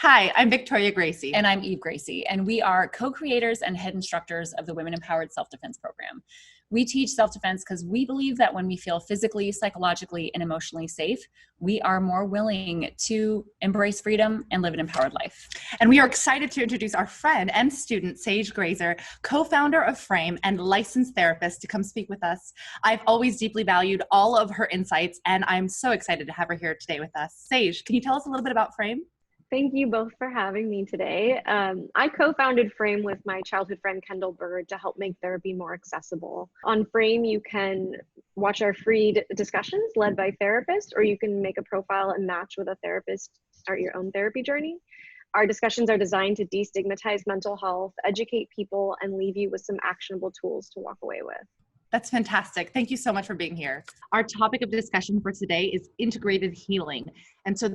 Hi, I'm Victoria Gracie. And I'm Eve Gracie, and we are co-creators and head instructors of the Women Empowered Self-Defense Program. We teach self-defense because we believe that when we feel physically, psychologically, and emotionally safe, we are more willing to embrace freedom and live an empowered life. And we are excited to introduce our friend and student, Sage Grazer, co-founder of Frame and licensed therapist, to come speak with us. I've always deeply valued all of her insights, and I'm so excited to have her here today with us. Sage, can you tell us a little bit about Frame? Thank you both for having me today. I co-founded Frame with my childhood friend, Kendall Bird, to help make therapy more accessible. On Frame, you can watch our free discussions led by therapists, or you can make a profile and match with a therapist to start your own therapy journey. Our discussions are designed to destigmatize mental health, educate people, and leave you with some actionable tools to walk away with. That's fantastic. Thank you so much for being here. Our topic of discussion for today is integrated healing. And so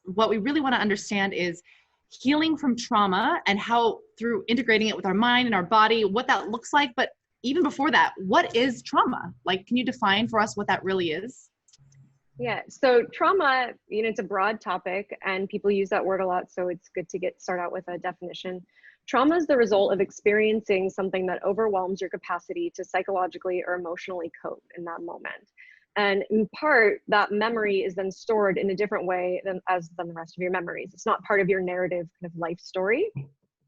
what we really want to understand is healing from trauma and how through integrating it with our mind and our body, what that looks like. But even before that, what is trauma? Like, can you define for us what that really is? Yeah, so trauma, it's a broad topic and people use that word a lot. So it's good to start out with a definition. Trauma is the result of experiencing something that overwhelms your capacity to psychologically or emotionally cope in that moment. And in part, that memory is then stored in a different way than the rest of your memories. It's not part of your narrative kind of life story.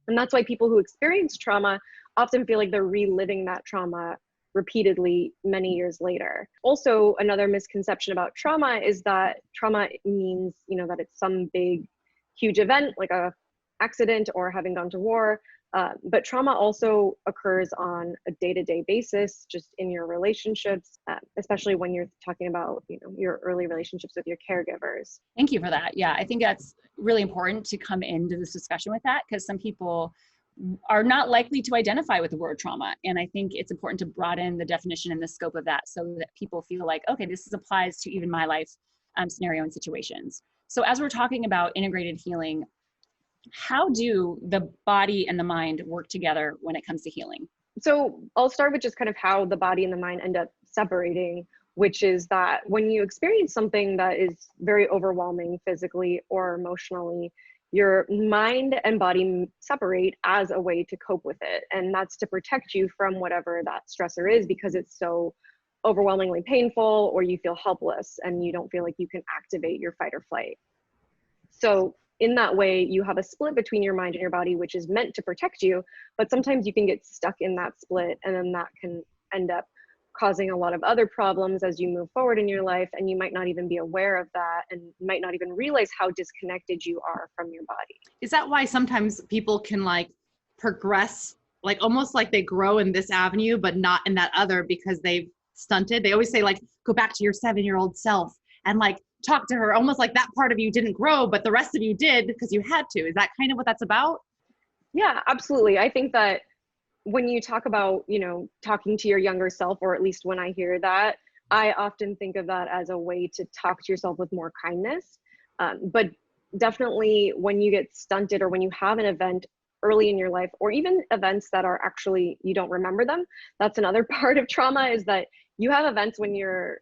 And that's why people who experience trauma often feel like they're reliving that trauma repeatedly many years later. Also, another misconception about trauma is that trauma means, that it's some big, huge event like a accident or having gone to war, but trauma also occurs on a day-to-day basis, just in your relationships, especially when you're talking about your early relationships with your caregivers. Thank you for that. Yeah, I think that's really important to come into this discussion with that, because some people are not likely to identify with the word trauma. And I think it's important to broaden the definition and the scope of that so that people feel like, okay, this applies to even my life scenario and situations. So as we're talking about integrated healing, how do the body and the mind work together when it comes to healing? So I'll start with just kind of how the body and the mind end up separating, which is that when you experience something that is very overwhelming physically or emotionally, your mind and body separate as a way to cope with it. And that's to protect you from whatever that stressor is, because it's so overwhelmingly painful, or you feel helpless and you don't feel like you can activate your fight or flight. So in that way, you have a split between your mind and your body, which is meant to protect you, but sometimes you can get stuck in that split, and then that can end up causing a lot of other problems as you move forward in your life, and you might not even be aware of that and might not even realize how disconnected you are from your body. Is that why sometimes people can progress, almost like they grow in this avenue, but not in that other because they've stunted? They always say go back to your 7-year-old self and talk to her, almost like that part of you didn't grow, but the rest of you did because you had to. Is that kind of what that's about? Yeah, absolutely. I think that when you talk about, talking to your younger self, or at least when I hear that, I often think of that as a way to talk to yourself with more kindness. But definitely when you get stunted, or when you have an event early in your life, or even events that are actually, you don't remember them, that's another part of trauma, is that you have events when you're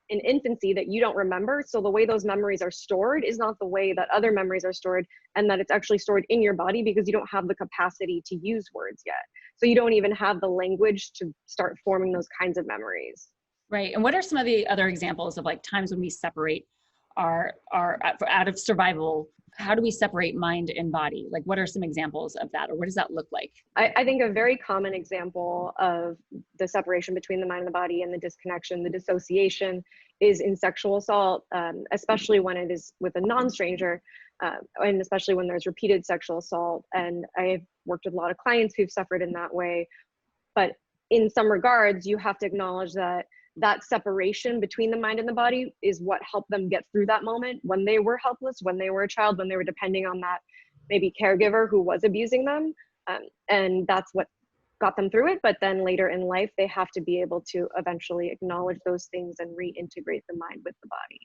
in infancy that you don't remember. So the way those memories are stored is not the way that other memories are stored, and that it's actually stored in your body because you don't have the capacity to use words yet. So you don't even have the language to start forming those kinds of memories. Right. And what are some of the other examples of times when we separate our out of survival? How do we separate mind and body? What are some examples of that, or what does that look like? I think a very common example of the separation between the mind and the body, and the disconnection, the dissociation, is in sexual assault, especially when it is with a non-stranger, and especially when there's repeated sexual assault. And I've worked with a lot of clients who've suffered in that way. But in some regards, you have to acknowledge that separation between the mind and the body is what helped them get through that moment when they were helpless, when they were a child, when they were depending on that maybe caregiver who was abusing them. And that's what got them through it. But then later in life, they have to be able to eventually acknowledge those things and reintegrate the mind with the body.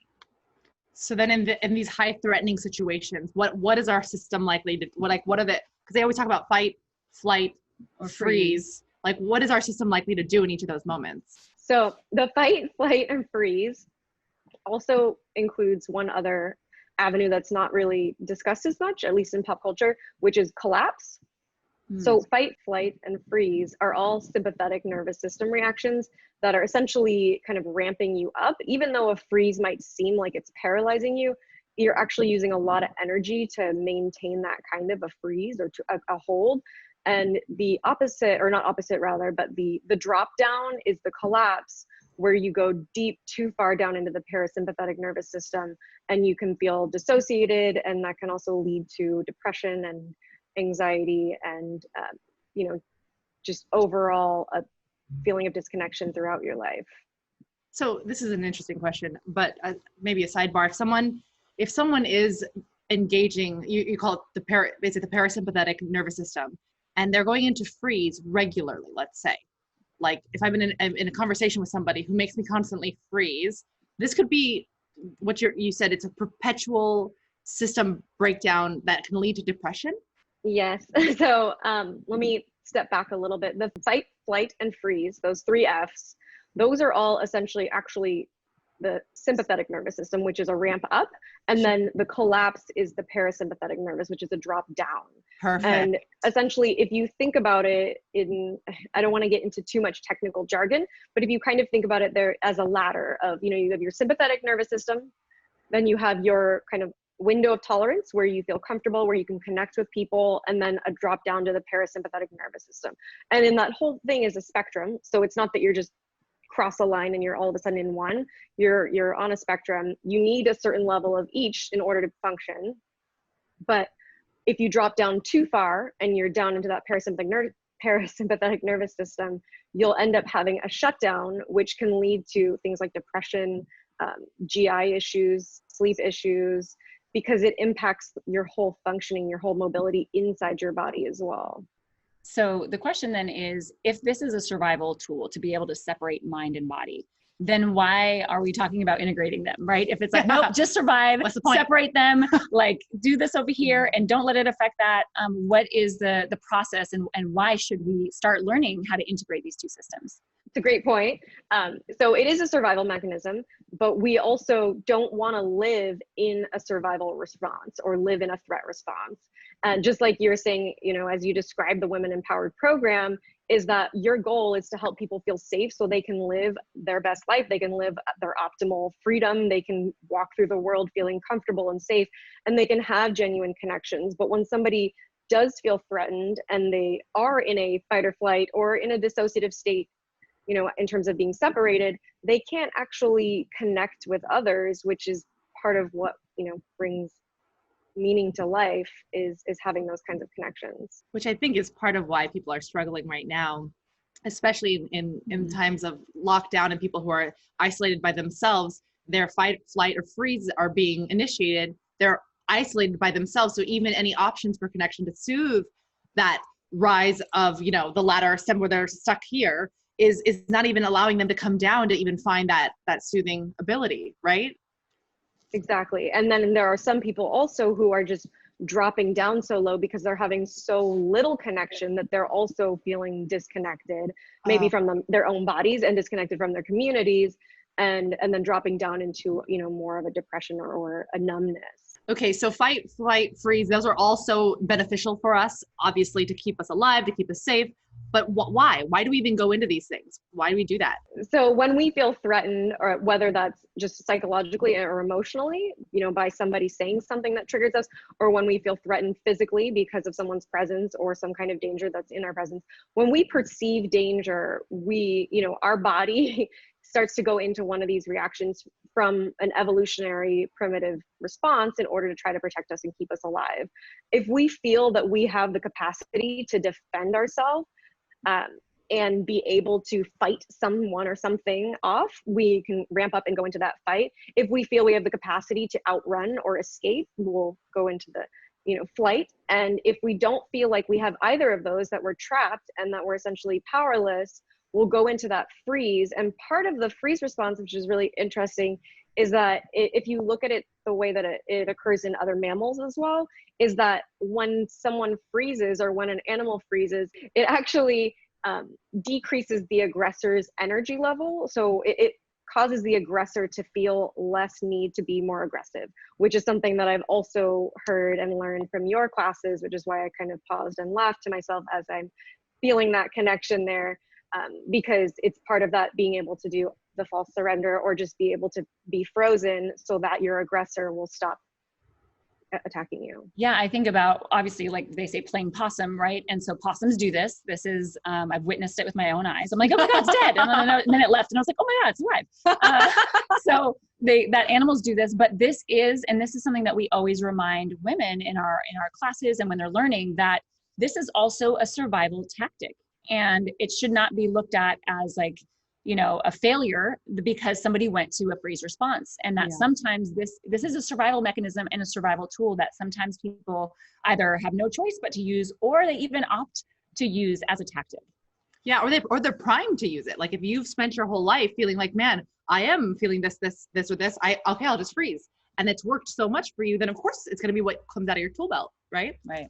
So then in these high threatening situations, what is our system likely to, what are the, because they always talk about fight, flight, or freeze. What is our system likely to do in each of those moments? So the fight, flight, and freeze also includes one other avenue that's not really discussed as much, at least in pop culture, which is collapse. So fight, flight, and freeze are all sympathetic nervous system reactions that are essentially kind of ramping you up. Even though a freeze might seem like it's paralyzing you, you're actually using a lot of energy to maintain that kind of a freeze or to a hold. And the opposite, or not opposite rather, but the drop down is the collapse, where you go deep, too far down into the parasympathetic nervous system, and you can feel dissociated, and that can also lead to depression and anxiety and just overall a feeling of disconnection throughout your life. So this is an interesting question, but maybe a sidebar. If someone is engaging, you call it basically the parasympathetic nervous system, and they're going into freeze regularly, let's say, like if I'm in a conversation with somebody who makes me constantly freeze, this could be what you said, it's a perpetual system breakdown that can lead to depression. Yes. So let me step back a little bit. The fight, flight, and freeze, those 3 Fs, those are all essentially actually the sympathetic nervous system, which is a ramp up. And then the collapse is the parasympathetic nervous, which is a drop down. Perfect. And essentially, if you think about it I don't want to get into too much technical jargon, but if you kind of think about it there as a ladder of, you have your sympathetic nervous system, then you have your kind of window of tolerance where you feel comfortable, where you can connect with people, and then a drop down to the parasympathetic nervous system. And then that whole thing is a spectrum. So it's not that you're just cross a line and you're all of a sudden in one. You're on a spectrum. You need a certain level of each in order to function. But if you drop down too far and you're down into that parasympathetic nervous system, you'll end up having a shutdown, which can lead to things like depression, GI issues, sleep issues, because it impacts your whole functioning, your whole mobility inside your body as well. So the question then is, if this is a survival tool to be able to separate mind and body, then why are we talking about integrating them, right? If it's like, nope, just survive, separate them, like do this over here and don't let it affect that. What is the process and why should we start learning how to integrate these two systems? It's a great point. So it is a survival mechanism, but we also don't want to live in a survival response or live in a threat response. And just like you were saying, as you described the Women Empowered program, is that your goal is to help people feel safe so they can live their best life. They can live their optimal freedom. They can walk through the world feeling comfortable and safe, and they can have genuine connections. But when somebody does feel threatened and they are in a fight or flight or in a dissociative state, in terms of being separated, they can't actually connect with others, which is part of what, brings meaning to life is having those kinds of connections. Which I think is part of why people are struggling right now, especially in times of lockdown and people who are isolated by themselves. Their fight, flight, or freeze are being initiated. They're isolated by themselves. So even any options for connection to soothe that rise of, the ladder stem where they're stuck here is not even allowing them to come down to even find that soothing ability, right? Exactly. And then there are some people also who are just dropping down so low because they're having so little connection that they're also feeling disconnected, maybe from their own bodies and disconnected from their communities, and then dropping down into, more of a depression or a numbness. Okay, so fight, flight, freeze, those are also beneficial for us, obviously, to keep us alive, to keep us safe. But why? Why do we even go into these things? Why do we do that? So when we feel threatened, or whether that's just psychologically or emotionally, by somebody saying something that triggers us, or when we feel threatened physically because of someone's presence or some kind of danger that's in our presence, when we perceive danger, our body starts to go into one of these reactions from an evolutionary primitive response in order to try to protect us and keep us alive. If we feel that we have the capacity to defend ourselves, and be able to fight someone or something off, we can ramp up and go into that fight. If we feel we have the capacity to outrun or escape, we'll go into the flight. And if we don't feel like we have either of those, that we're trapped and that we're essentially powerless, we'll go into that freeze. And part of the freeze response, which is really interesting, is that if you look at it the way that it occurs in other mammals as well, is that when someone freezes or when an animal freezes, it actually decreases the aggressor's energy level. So it causes the aggressor to feel less need to be more aggressive, which is something that I've also heard and learned from your classes, which is why I kind of paused and laughed to myself as I'm feeling that connection there, because it's part of that being able to do the false surrender or just be able to be frozen so that your aggressor will stop attacking you. Yeah, I think about, obviously, like they say, playing possum, right? And so possums do this. This is, I've witnessed it with my own eyes. I'm like, oh my God, it's dead. And then it left, and I was like, oh my God, it's alive. So that animals do this, but this is something that we always remind women in our classes and when they're learning, that this is also a survival tactic, and it should not be looked at as like, you know, a failure because somebody went to a freeze response. And that sometimes this is a survival mechanism and a survival tool that sometimes people either have no choice but to use, or they even opt to use as a tactic. Yeah, or they're primed to use it. Like if you've spent your whole life feeling like, man, I am feeling this or this, I'll just freeze. And it's worked so much for you, then of course it's going to be what comes out of your tool belt, right? Right.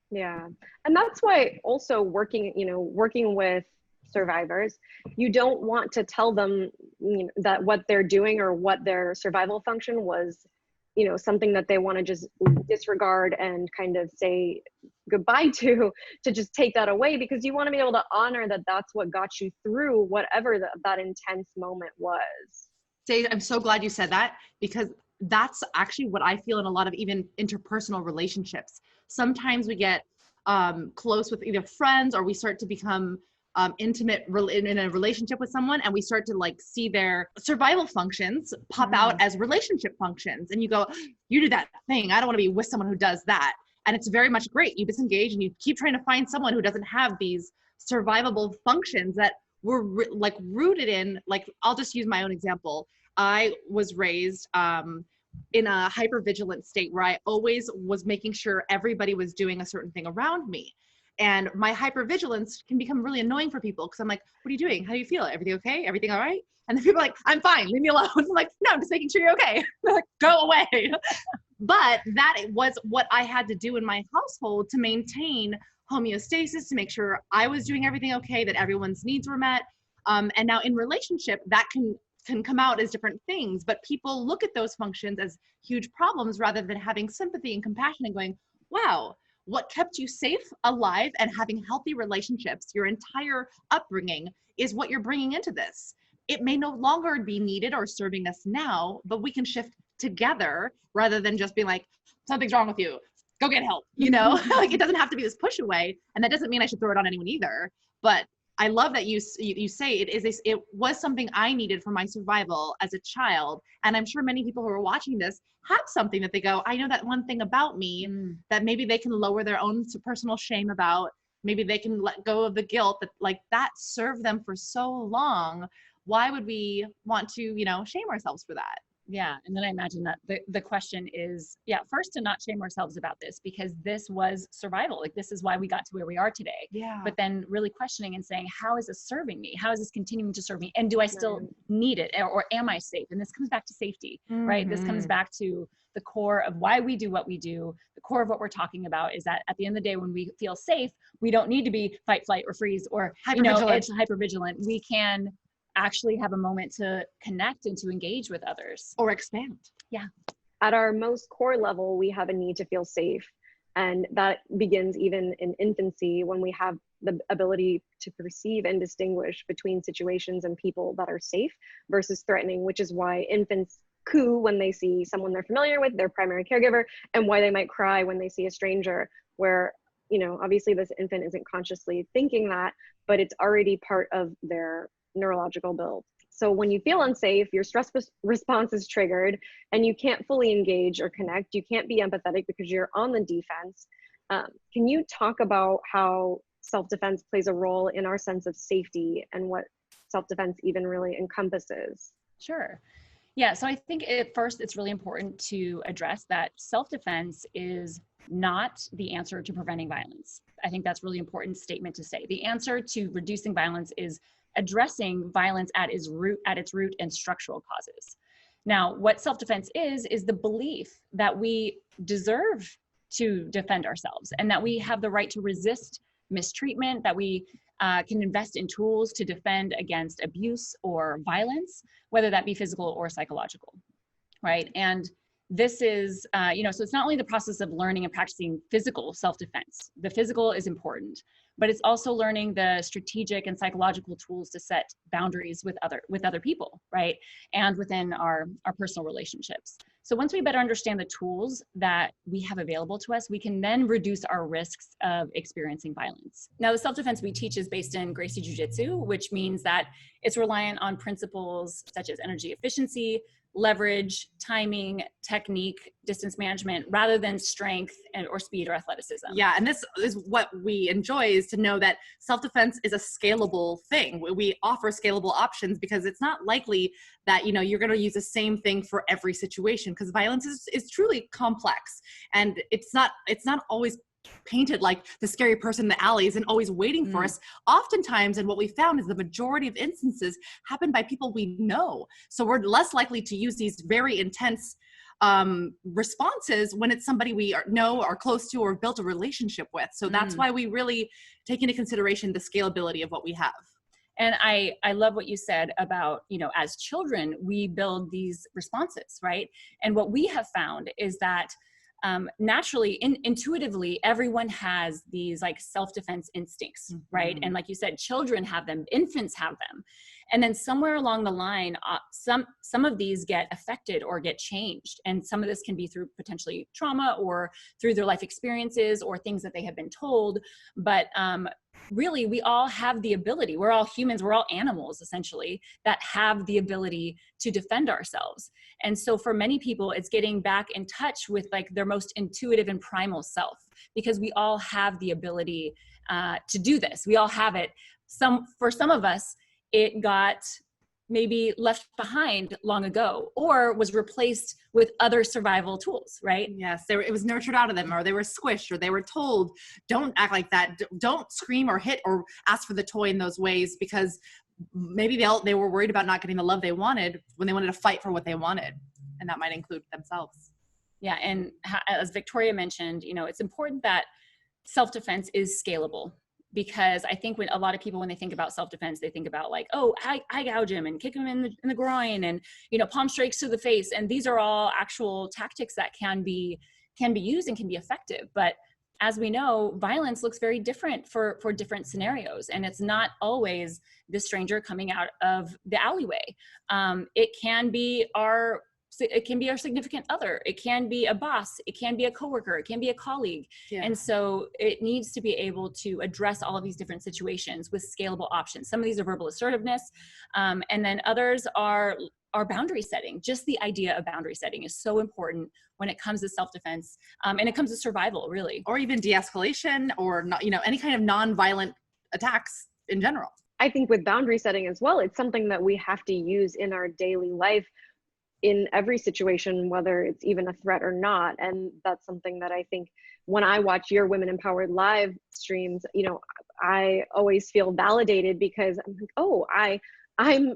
Yeah. And that's why also working with survivors, you don't want to tell them, you know, that what they're doing or what their survival function was, you know, something that they want to just disregard and kind of say goodbye to just take that away, because you want to be able to honor that that's what got you through whatever that intense moment was. Sage, I'm so glad you said that, because that's actually what I feel in a lot of even interpersonal relationships. Sometimes we get close with either friends, or we start to become intimate in a relationship with someone, and we start to like see their survival functions pop out as relationship functions, and you go, you do that thing, I don't want to be with someone who does that. And it's very much great, you disengage and you keep trying to find someone who doesn't have these survivable functions that were like rooted in, like, I'll just use my own example. I was raised in a hypervigilant state where I always was making sure everybody was doing a certain thing around me. And my hypervigilance can become really annoying for people, because I'm like, what are you doing? How do you feel? Everything okay? Everything all right? And then people are like, I'm fine, leave me alone. I'm like, no, I'm just making sure you're okay. They're like, go away. But that was what I had to do in my household to maintain homeostasis, to make sure I was doing everything okay, that everyone's needs were met. And now in relationship, that can come out as different things, but people look at those functions as huge problems rather than having sympathy and compassion and going, wow, what kept you safe, alive, and having healthy relationships your entire upbringing is what you're bringing into this. It may no longer be needed or serving us now, but we can shift together rather than just being like, something's wrong with you, go get help, you know? Like, it doesn't have to be this push away, and that doesn't mean I should throw it on anyone either. But I love that you say it was something I needed for my survival as a child. And I'm sure many people who are watching this have something that they go, I know that one thing about me that maybe they can lower their own personal shame about. Maybe they can let go of the guilt that, like, that served them for so long. Why would we want to, you know, shame ourselves for that? Yeah. And then I imagine that the question is, first, to not shame ourselves about this, because this was survival. Like, this is why we got to where we are today. Yeah. But then really questioning and saying, how is this serving me? How is this continuing to serve me? And do I still need it? Or am I safe? And this comes back to safety, right? This comes back to the core of why we do what we do. The core of what we're talking about is that at the end of the day, when we feel safe, we don't need to be fight, flight, or freeze, or, you know, it's hypervigilant. We can actually have a moment to connect and to engage with others. Or expand. Yeah. At our most core level, we have a need to feel safe. And that begins even in infancy, when we have the ability to perceive and distinguish between situations and people that are safe versus threatening, which is why infants coo when they see someone they're familiar with, their primary caregiver, and why they might cry when they see a stranger, where, you know, obviously this infant isn't consciously thinking that, but it's already part of their neurological build. So when you feel unsafe, your stress response is triggered and you can't fully engage or connect. You can't be empathetic because you're on the defense. Can you talk about how self-defense plays a role in our sense of safety and what self-defense even really encompasses? Sure. Yeah. So I think at first it's really important to address that self-defense is not the answer to preventing violence. I think that's a really important statement to say. The answer to reducing violence is addressing violence at its root and structural causes. Now, what self-defense is the belief that we deserve to defend ourselves and that we have the right to resist mistreatment, that we can invest in tools to defend against abuse or violence, whether that be physical or psychological, right? And this is, so it's not only the process of learning and practicing physical self-defense. The physical is important, but it's also learning the strategic and psychological tools to set boundaries with other people, right? And within our personal relationships. So once we better understand the tools that we have available to us, we can then reduce our risks of experiencing violence. Now, the self-defense we teach is based in Gracie Jiu-Jitsu, which means that it's reliant on principles such as energy efficiency, leverage, timing, technique, distance management, rather than strength or speed or athleticism. Yeah, and this is what we enjoy, is to know that self-defense is a scalable thing. We offer scalable options because it's not likely that, you're going to use the same thing for every situation, because violence is truly complex, and it's not always painted like the scary person in the alleys and always waiting for us. Oftentimes, and what we found is the majority of instances happen by people we know. So we're less likely to use these very intense responses when it's somebody we know, are close to, or built a relationship with. So that's why we really take into consideration the scalability of what we have. And I love what you said about, as children, we build these responses, right? And what we have found is that naturally, intuitively, everyone has these like self-defense instincts, right? And like you said, children have them, infants have them. And then somewhere along the line, some of these get affected or get changed. And some of this can be through potentially trauma or through their life experiences or things that they have been told. But really, we all have the ability. We're all humans. We're all animals, essentially, that have the ability to defend ourselves. And so for many people, it's getting back in touch with like their most intuitive and primal self, because we all have the ability to do this. We all have it. For some of us, it got maybe left behind long ago, or was replaced with other survival tools, right? Yes, it was nurtured out of them, or they were squished, or they were told, don't act like that. Don't scream or hit or ask for the toy in those ways, because maybe they were worried about not getting the love they wanted when they wanted to fight for what they wanted. And that might include themselves. Yeah, and as Victoria mentioned, it's important that self-defense is scalable. Because I think when a lot of people, when they think about self-defense, they think about like, oh, I gouge him and kick him in the groin and, palm strikes to the face. And these are all actual tactics that can be used and can be effective. But as we know, violence looks very different for different scenarios. And it's not always the stranger coming out of the alleyway. It can be our significant other. It can be a boss. It can be a coworker. It can be a colleague. Yeah. And so it needs to be able to address all of these different situations with scalable options. Some of these are verbal assertiveness. And then others are boundary setting. Just the idea of boundary setting is so important when it comes to self-defense, and it comes to survival, really. Or even de-escalation, or not, any kind of non-violent attacks in general. I think with boundary setting as well, it's something that we have to use in our daily life in every situation, whether it's even a threat or not. And that's something that I think when I watch your Women Empowered live streams, I always feel validated, because I'm like, oh, I'm,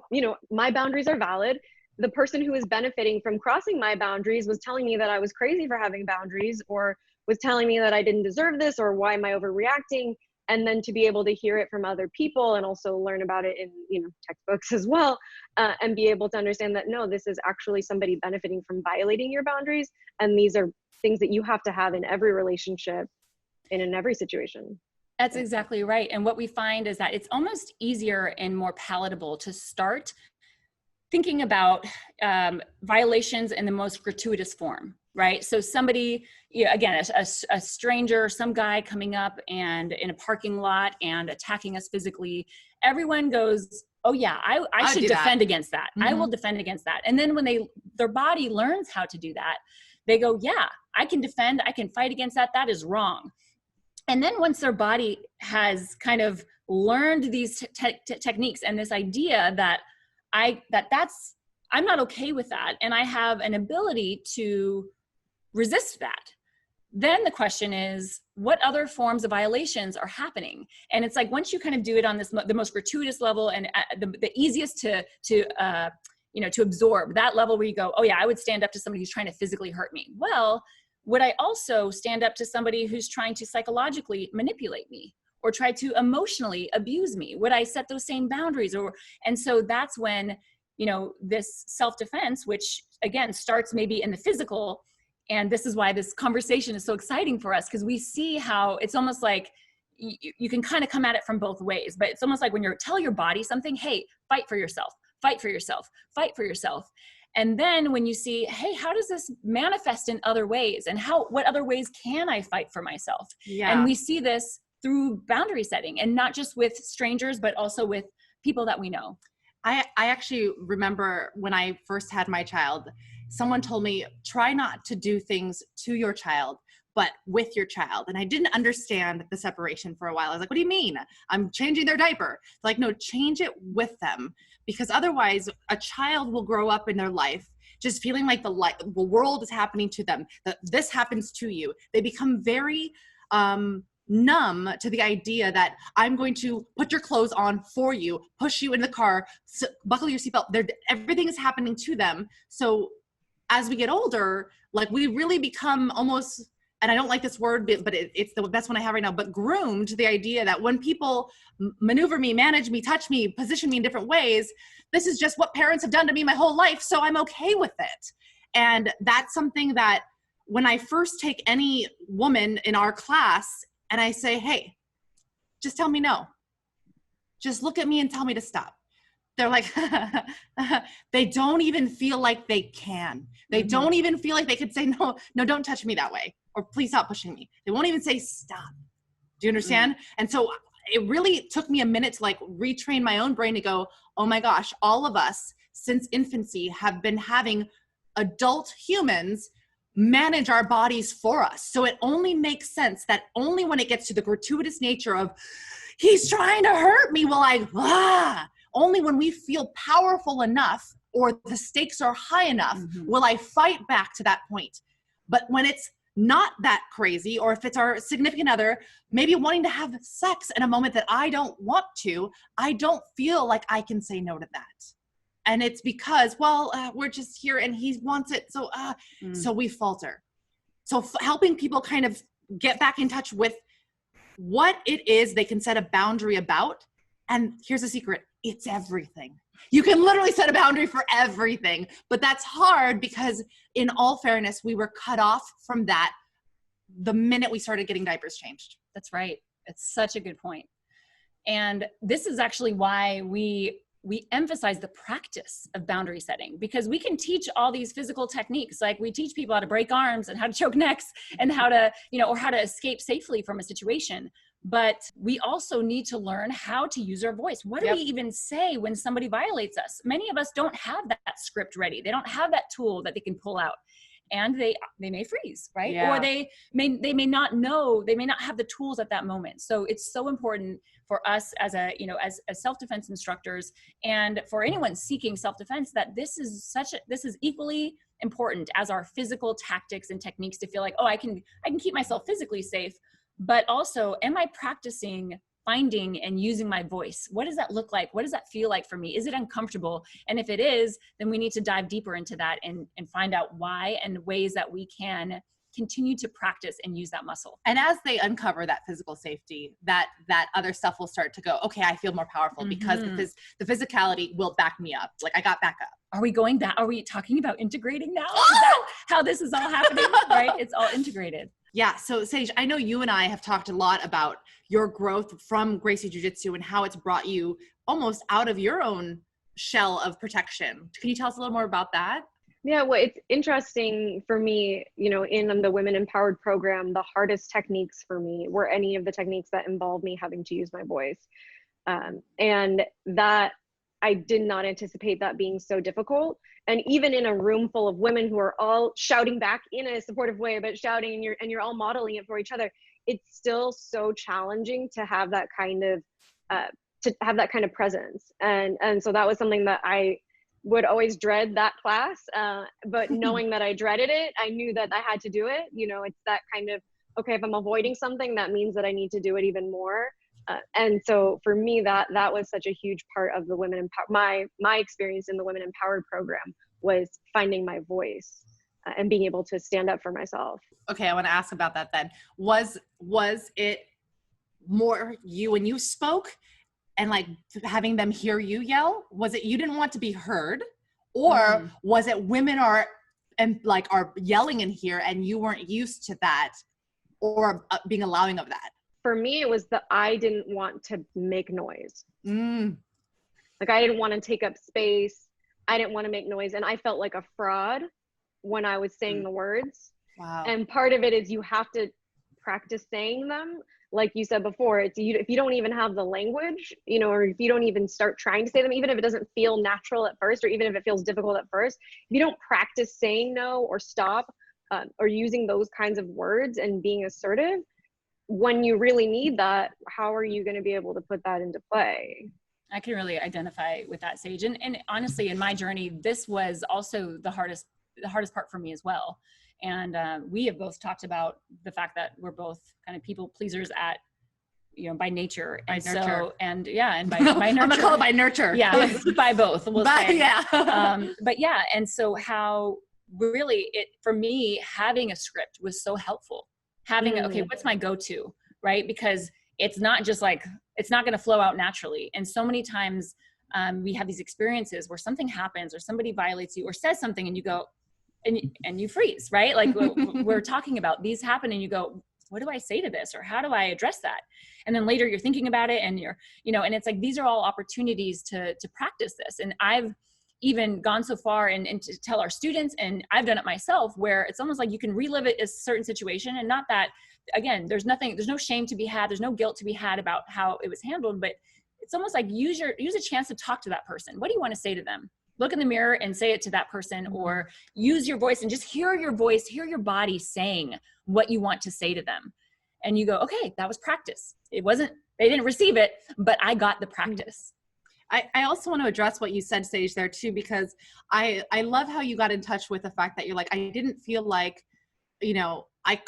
my boundaries are valid. The person who is benefiting from crossing my boundaries was telling me that I was crazy for having boundaries, or was telling me that I didn't deserve this, or why am I overreacting? And then to be able to hear it from other people and also learn about it in textbooks as well, and be able to understand that, no, this is actually somebody benefiting from violating your boundaries. And these are things that you have to have in every relationship and in every situation. That's exactly right. And what we find is that it's almost easier and more palatable to start thinking about violations in the most gratuitous form. Right. So somebody, again, a stranger, some guy coming up and in a parking lot and attacking us physically, everyone goes, oh yeah, I should defend against that. I will defend against that. And then when their body learns how to do that, they go, yeah, I can defend, I can fight against that. That is wrong. And then once their body has kind of learned these techniques and this idea that I'm not okay with that, and I have an ability to resist that, then the question is, what other forms of violations are happening? And it's like, once you kind of do it on the most gratuitous level and the easiest to absorb, that level where you go, oh yeah, I would stand up to somebody who's trying to physically hurt me. Well, would I also stand up to somebody who's trying to psychologically manipulate me or try to emotionally abuse me? Would I set those same boundaries? And so that's when, you know, this self-defense, which again starts maybe in the physical. And this is why this conversation is so exciting for us, because we see how it's almost like you can kind of come at it from both ways, but it's almost like when you're tell your body something, hey, fight for yourself, fight for yourself, fight for yourself. And then when you see, hey, how does this manifest in other ways? And what other ways can I fight for myself? Yeah. And we see this through boundary setting, and not just with strangers, but also with people that we know. I actually remember when I first had my child, someone told me, try not to do things to your child, but with your child. And I didn't understand the separation for a while. I was like, what do you mean? I'm changing their diaper. Like, no, change it with them. Because otherwise a child will grow up in their life just feeling like the world is happening to them, that this happens to you. They become very numb to the idea that I'm going to put your clothes on for you, push you in the car, buckle your seatbelt. Everything is happening to them. So as we get older, like we really become almost, and I don't like this word, but it's the best one I have right now, but groomed to the idea that when people maneuver me, manage me, touch me, position me in different ways, this is just what parents have done to me my whole life, so I'm okay with it. And that's something that when I first take any woman in our class and I say, hey, just tell me no. Just look at me and tell me to stop. They're like, they don't even feel like they can. They don't even feel like they could say, no, don't touch me that way. Or please stop pushing me. They won't even say stop. Do you understand? And so it really took me a minute to like retrain my own brain to go, oh my gosh, all of us since infancy have been having adult humans manage our bodies for us. So it only makes sense that only when it gets to the gratuitous nature of he's trying to hurt me will I, only when we feel powerful enough or the stakes are high enough will I fight back to that point. But when it's not that crazy, or if it's our significant other, maybe wanting to have sex in a moment that I don't want to, I don't feel like I can say no to that. And it's because, we're just here and he wants it. So, so we falter. So helping people kind of get back in touch with what it is they can set a boundary about. And here's a secret. It's everything. You can literally set a boundary for everything, but that's hard because in all fairness, we were cut off from that the minute we started getting diapers changed. That's right. It's such a good point. And this is actually why we emphasize the practice of boundary setting, because we can teach all these physical techniques. Like we teach people how to break arms and how to choke necks and how to, or how to escape safely from a situation. But we also need to learn how to use our voice. What do we even say when somebody violates us? Many of us don't have that script ready. They don't have that tool that they can pull out, and they may freeze, right? Or they may not know, they may not have the tools at that moment. So it's so important for us as as self-defense instructors, and for anyone seeking self-defense, that this is equally important as our physical tactics and techniques to feel like, oh, I can keep myself physically safe. But also, am I practicing finding and using my voice? What does that look like? What does that feel like for me? Is it uncomfortable? And if it is, then we need to dive deeper into that and find out why and ways that we can continue to practice and use that muscle. And as they uncover that physical safety, that other stuff will start to go, okay, I feel more powerful because the physicality will back me up. Like I got back up. Are we going back? Are we talking about integrating now? Is that how this is all happening? Right? It's all integrated. Yeah. So Sage, I know you and I have talked a lot about your growth from Gracie Jiu-Jitsu and how it's brought you almost out of your own shell of protection. Can you tell us a little more about that? Yeah, well, it's interesting for me, in the Women Empowered program, the hardest techniques for me were any of the techniques that involve me having to use my voice. And that I did not anticipate that being so difficult. And even in a room full of women who are all shouting back in a supportive way, but shouting and you're all modeling it for each other, it's still so challenging to have that kind of presence. And so that was something that I would always dread that class. But knowing that I dreaded it, I knew that I had to do it. It's that kind of, okay, if I'm avoiding something, that means that I need to do it even more. And so for me, that was such a huge part of the Women Empowered. My experience in the Women Empowered program was finding my voice and being able to stand up for myself. Okay, I want to ask about that then. Was it more you when you spoke and like having them hear you yell? Was it you didn't want to be heard, or was it women are yelling in here and you weren't used to that or being allowing of that? For me, it was that I didn't want to make noise. Like I didn't want to take up space. I didn't want to make noise. And I felt like a fraud when I was saying the words. Wow. And part of it is you have to practice saying them. Like you said before, it's if you don't even have the language, you know, or if you don't even start trying to say them, even if it doesn't feel natural at first, or even if it feels difficult at first, if you don't practice saying no or stop, or using those kinds of words and being assertive, when you really need that, how are you going to be able to put that into play? I can really identify with that, Sage. And honestly, in my journey, this was also the hardest part for me as well. And we have both talked about the fact that we're both kind of people pleasers at, you know, by nature. By and nurture. So, and yeah, and by nurture. I'm gonna call it by nurture. Yeah, by both. We'll say. Yeah. But yeah, and so how really for me, having a script was so helpful. Having, okay, what's my go-to, right? Because it's not just like, it's not going to flow out naturally. And so many times we have these experiences where something happens or somebody violates you or says something and you go, and you freeze, right? Like we're talking about, these happen and you go, what do I say to this? Or how do I address that? And then later you're thinking about it and you're, you know, and it's like, these are all opportunities to practice this. And I've even gone so far and to tell our students, and I've done it myself, where it's almost like you can relive it as a certain situation. And not that, again, there's no shame to be had. There's no guilt to be had about how it was handled, but it's almost like use a chance to talk to that person. What do you want to say to them? Look in the mirror and say it to that person, or use your voice and just hear your voice, hear your body saying what you want to say to them. And you go, okay, that was practice. They didn't receive it, but I got the practice. I also want to address what you said, Sage, there too, because I love how you got in touch with the fact that you're like, I didn't feel like, you know, I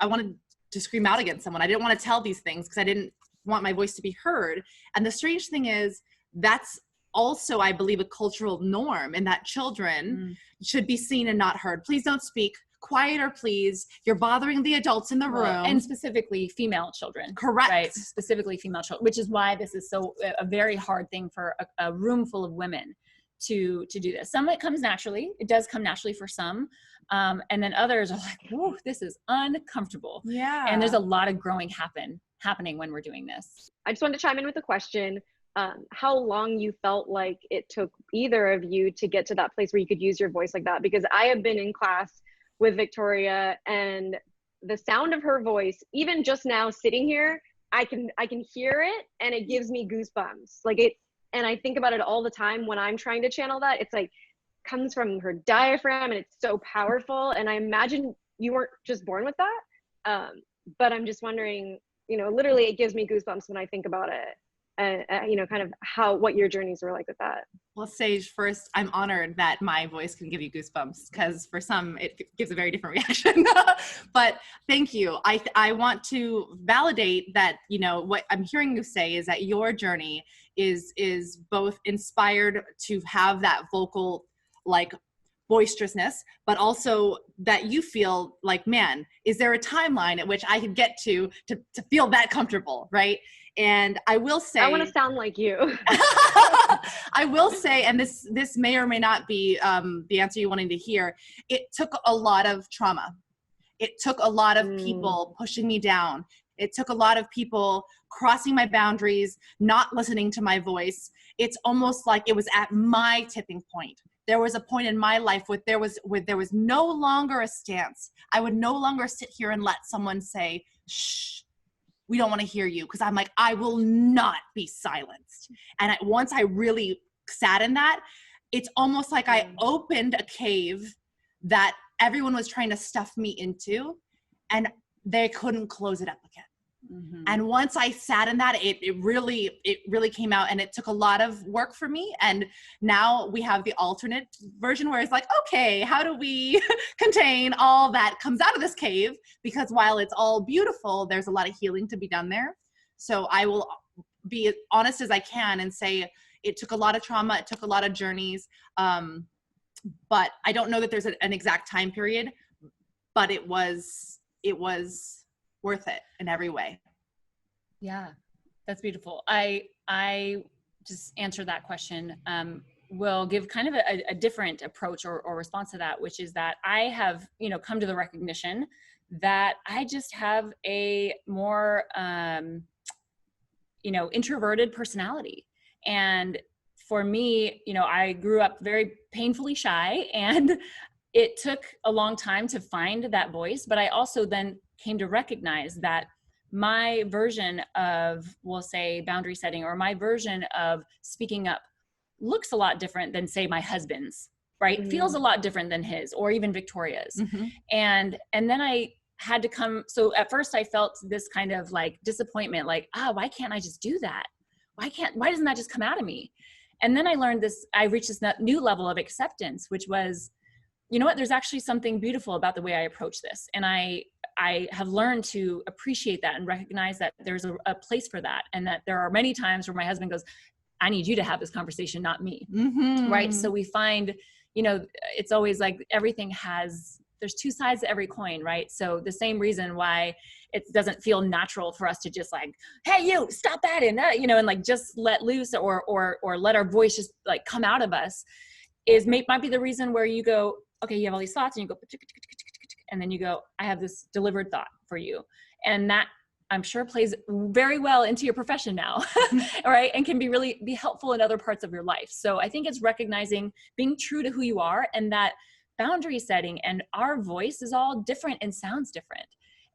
wanted to scream out against someone. I didn't want to tell these things because I didn't want my voice to be heard. And the strange thing is that's also, I believe, a cultural norm in that children should be seen and not heard. Please don't speak. Quieter, please. You're bothering the adults in the room. And specifically female children. Correct. Right? Specifically female children, which is why this is so a very hard thing for a room full of women to do this. Some it comes naturally. It does come naturally for some. And then others are like, whoa, this is uncomfortable. Yeah. And there's a lot of growing happening when we're doing this. I just wanted to chime in with a question. How long you felt like it took either of you to get to that place where you could use your voice like that? Because I have been in class with Victoria, and the sound of her voice, even just now sitting here, I can hear it and it gives me goosebumps. Like it, and I think about it all the time when I'm trying to channel that. It's like comes from her diaphragm and it's so powerful. And I imagine you weren't just born with that. But I'm just wondering, you know, literally it gives me goosebumps when I think about it. You know, kind of what your journeys were like with that. Well, Sage, first, I'm honored that my voice can give you goosebumps, because for some it gives a very different reaction. But thank you. I want to validate that, you know, what I'm hearing you say is that your journey is both inspired to have that vocal, like, boisterousness, but also that you feel like, man, is there a timeline at which I could get to feel that comfortable, right? And I will say, I want to sound like you. I will say, and this may or may not be the answer you wanting to hear. It took a lot of trauma. It took a lot of people pushing me down. It took a lot of people crossing my boundaries, not listening to my voice. It's almost like it was at my tipping point. There was a point in my life where there was no longer a stance. I would no longer sit here and let someone say, shh, we don't want to hear you. Because I'm like, I will not be silenced. And once I really sat in that, it's almost like I opened a cave that everyone was trying to stuff me into, and they couldn't close it up again. Mm-hmm. And once I sat in that, it really came out, and it took a lot of work for me. And now we have the alternate version where it's like, okay, how do we contain all that comes out of this cave? Because while it's all beautiful, there's a lot of healing to be done there. So I will be as honest as I can and say it took a lot of trauma. It took a lot of journeys. But I don't know that there's an exact time period, but it was worth it in every way. Yeah, that's beautiful. I just answer that question. Will give kind of a different approach or response to that, which is that I have, come to the recognition that I just have a more, introverted personality. And for me, I grew up very painfully shy, and it took a long time to find that voice. But I also then came to recognize that my version of, we'll say, boundary setting, or my version of speaking up looks a lot different than, say, my husband's, right? Mm-hmm. Feels a lot different than his, or even Victoria's. Mm-hmm. And then I had to so at first I felt this kind of like disappointment, like, why can't I just do that? Why doesn't that just come out of me? And then I learned I reached this new level of acceptance, which was, you know what, there's actually something beautiful about the way I approach this. And I have learned to appreciate that and recognize that there's a place for that. And that there are many times where my husband goes, I need you to have this conversation, not me. Mm-hmm. Right. So we find, it's always like there's two sides to every coin, right? So the same reason why it doesn't feel natural for us to just like, hey, you stop that and that, and like just let loose or let our voice just like come out of us might be the reason where you go, okay, you have all these thoughts and you go, and then you go, I have this delivered thought for you. And that, I'm sure, plays very well into your profession now, all right? And can be helpful in other parts of your life. So I think it's recognizing, being true to who you are, and that boundary setting and our voice is all different and sounds different.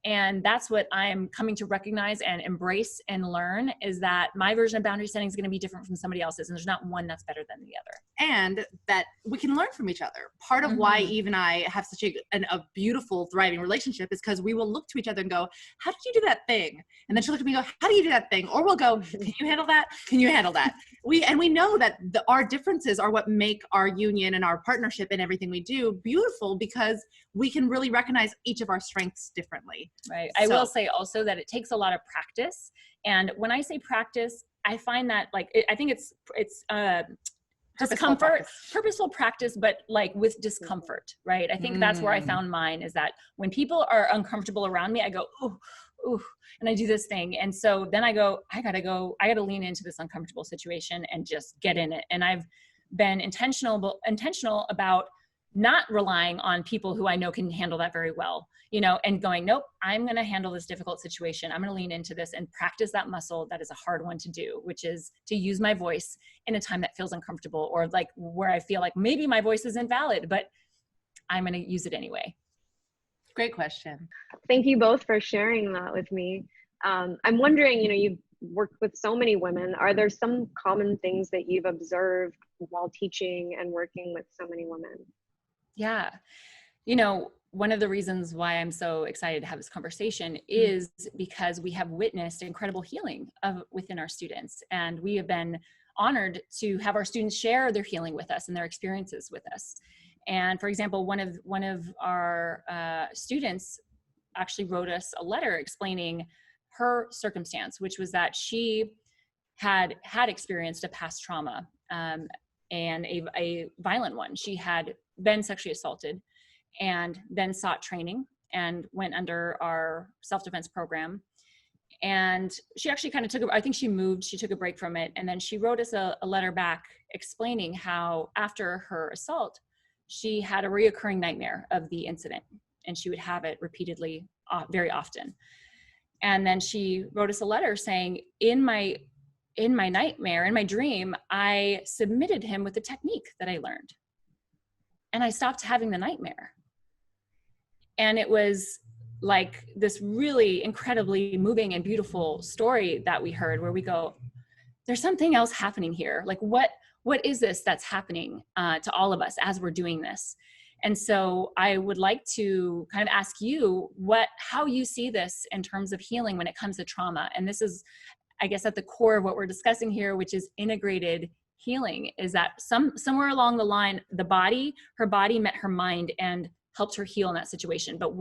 And that's what I'm coming to recognize and embrace and learn, is that my version of boundary setting is going to be different from somebody else's. And there's not one that's better than the other. And that we can learn from each other. Part of why Eve and I have such a beautiful, thriving relationship is because we will look to each other and go, how did you do that thing? And then she'll look at me and go, how do you do that thing? Or we'll go, can you handle that? Can you handle that? We know that our differences are what make our union and our partnership and everything we do beautiful, because we can really recognize each of our strengths differently. Right. I will say also that it takes a lot of practice. And when I say practice, I find that I think it's purposeful practice, but like with discomfort, right? I think that's where I found mine, is that when people are uncomfortable around me, I go, ooh, and I do this thing. And so then I gotta lean into this uncomfortable situation and just get in it. And I've been intentional about not relying on people who I know can handle that very well, and going, nope, I'm going to handle this difficult situation. I'm going to lean into this and practice that muscle. That is a hard one to do, which is to use my voice in a time that feels uncomfortable, or like where I feel like maybe my voice isn't valid, but I'm going to use it anyway. Great question. Thank you both for sharing that with me. I'm wondering, you've worked with so many women. Are there some common things that you've observed while teaching and working with so many women? Yeah. One of the reasons why I'm so excited to have this conversation is because we have witnessed incredible healing within our students. And we have been honored to have our students share their healing with us and their experiences with us. And for example, one of our students actually wrote us a letter explaining her circumstance, which was that she had experienced a past trauma, and a violent one. She had been sexually assaulted and then sought training and went under our self-defense program. And she actually kind of I think she took a break from it. And then she wrote us a letter back explaining how after her assault, she had a reoccurring nightmare of the incident, and she would have it repeatedly, very often. And then she wrote us a letter saying, in my nightmare, in my dream, I submitted him with a technique that I learned, and I stopped having the nightmare. And it was like this really incredibly moving and beautiful story that we heard, where we go, there's something else happening here. Like what is this that's happening to all of us as we're doing this? And so I would like to kind of ask you how you see this in terms of healing when it comes to trauma. And this is, I guess, at the core of what we're discussing here, which is integrated healing, is that somewhere along the line, her body met her mind and helped her heal in that situation. But